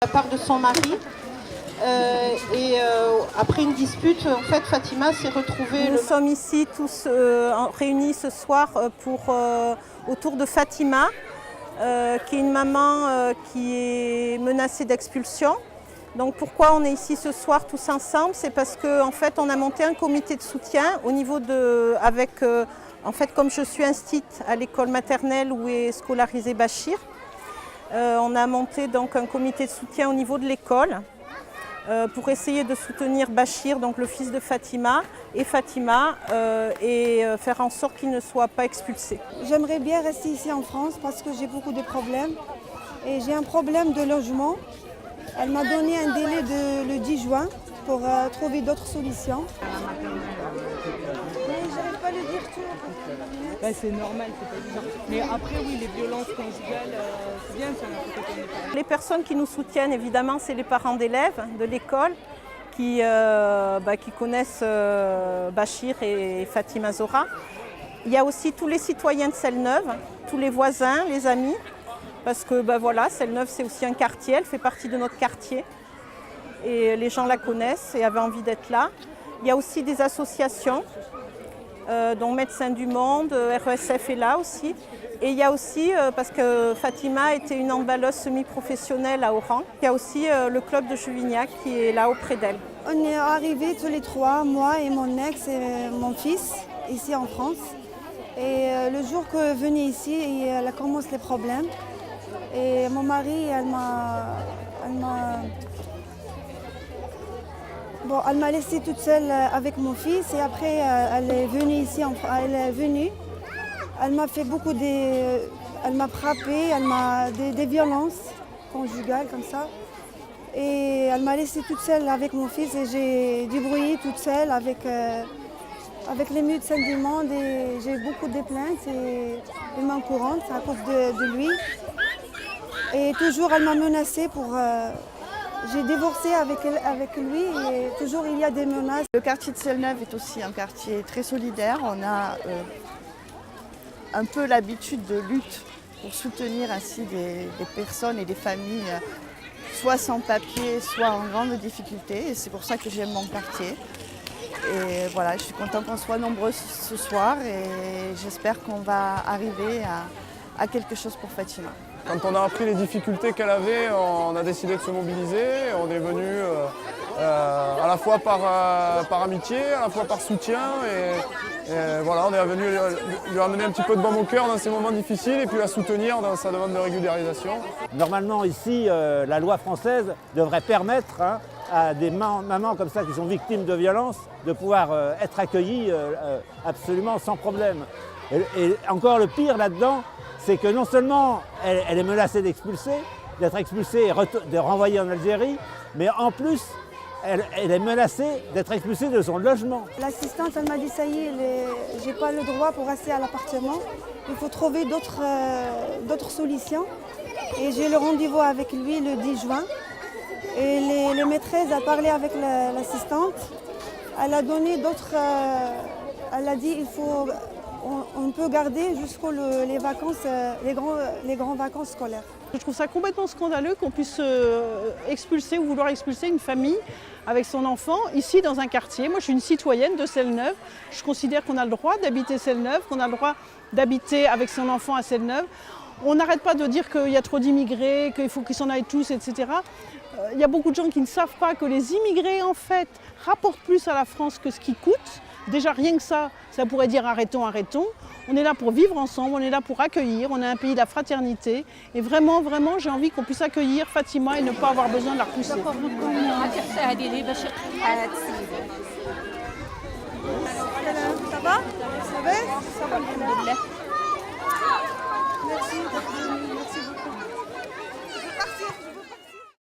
La part de son mari. Après une dispute, en fait, Fatima s'est retrouvée... Nous sommes ici tous réunis ce soir autour de Fatima, qui est une maman qui est menacée d'expulsion. Donc pourquoi on est ici ce soir tous ensemble? C'est parce qu'en fait, on a monté un comité de soutien au niveau de... en fait, comme je suis instite à l'école maternelle où est scolarisé Bachir, on a monté donc un comité de soutien au niveau de l'école pour essayer de soutenir Bachir, donc le fils de Fatima, et faire en sorte qu'il ne soit pas expulsé. J'aimerais bien rester ici en France parce que j'ai beaucoup de problèmes. Et j'ai un problème de logement. Elle m'a donné un délai le 10 juin pour trouver d'autres solutions. Mais je n'arrive pas à le dire tout. Ben, c'est normal, c'est pas bizarre. Mais après, oui, les violences conjugales, c'est bien ça. Les personnes qui nous soutiennent, évidemment, c'est les parents d'élèves de l'école qui connaissent Bachir et Fatima Zora. Il y a aussi tous les citoyens de Selle-Neuve, tous les voisins, les amis, parce que voilà, Selle-Neuve, c'est aussi un quartier, elle fait partie de notre quartier. Et les gens la connaissent et avaient envie d'être là. Il y a aussi des associations, dont Médecins du Monde, RESF est là aussi. Et il y a aussi, parce que Fatima était une handballeuse semi-professionnelle à Oran, il y a aussi le club de Juvignac qui est là auprès d'elle. On est arrivés tous les trois, moi et mon ex et mon fils, ici en France. Et le jour que je venais ici, elle a commencé les problèmes. Et mon mari, elle m'a laissée toute seule avec mon fils et après elle est venue ici, elle m'a fait elle m'a frappée, elle m'a des violences conjugales comme ça. Et elle m'a laissée toute seule avec mon fils et j'ai débrouillé toute seule avec les médecins du monde et j'ai beaucoup de plaintes et une main courante à cause de lui. Et toujours elle m'a menacée pour... J'ai divorcé avec lui et toujours il y a des menaces. Le quartier de Selle-Neuve est aussi un quartier très solidaire. On a un peu l'habitude de lutte pour soutenir ainsi des personnes et des familles soit sans papier, soit en grande difficulté. Et c'est pour ça que j'aime mon quartier. Et voilà, je suis contente qu'on soit nombreux ce soir et j'espère qu'on va arriver à quelque chose pour Fatima. Quand on a appris les difficultés qu'elle avait, on a décidé de se mobiliser. On est venu à la fois par amitié, à la fois par soutien. Et voilà, on est venu lui amener un petit peu de baume au cœur dans ces moments difficiles et puis la soutenir dans sa demande de régularisation. Normalement, ici, la loi française devrait permettre à des mamans comme ça qui sont victimes de violences de pouvoir être accueillies absolument sans problème. Et encore le pire là-dedans, c'est que non seulement elle est menacée d'être expulsée et de renvoyer en Algérie, mais en plus, elle est menacée d'être expulsée de son logement. L'assistante, elle m'a dit, ça y est, j'ai pas le droit pour rester à l'appartement. Il faut trouver d'autres solutions. Et j'ai le rendez-vous avec lui le 10 juin. Et les maîtresses a parlé avec l'assistante. Elle a donné d'autres... elle a dit, on peut garder jusqu'aux les vacances, les grandes vacances scolaires. Je trouve ça complètement scandaleux qu'on puisse expulser ou vouloir expulser une famille avec son enfant ici dans un quartier. Moi je suis une citoyenne de Selle-Neuve. Je considère qu'on a le droit d'habiter Selle-Neuve, qu'on a le droit d'habiter avec son enfant à Selle-Neuve. On n'arrête pas de dire qu'il y a trop d'immigrés, qu'il faut qu'ils s'en aillent tous, etc. Il y a beaucoup de gens qui ne savent pas que les immigrés en fait rapportent plus à la France que ce qu'ils coûtent. Déjà rien que ça pourrait dire arrêtons, arrêtons. On est là pour vivre ensemble, on est là pour accueillir, on est un pays de la fraternité. Et vraiment, vraiment, j'ai envie qu'on puisse accueilir Fatima et ne pas avoir besoin de la repousser. Ça va? Ça va?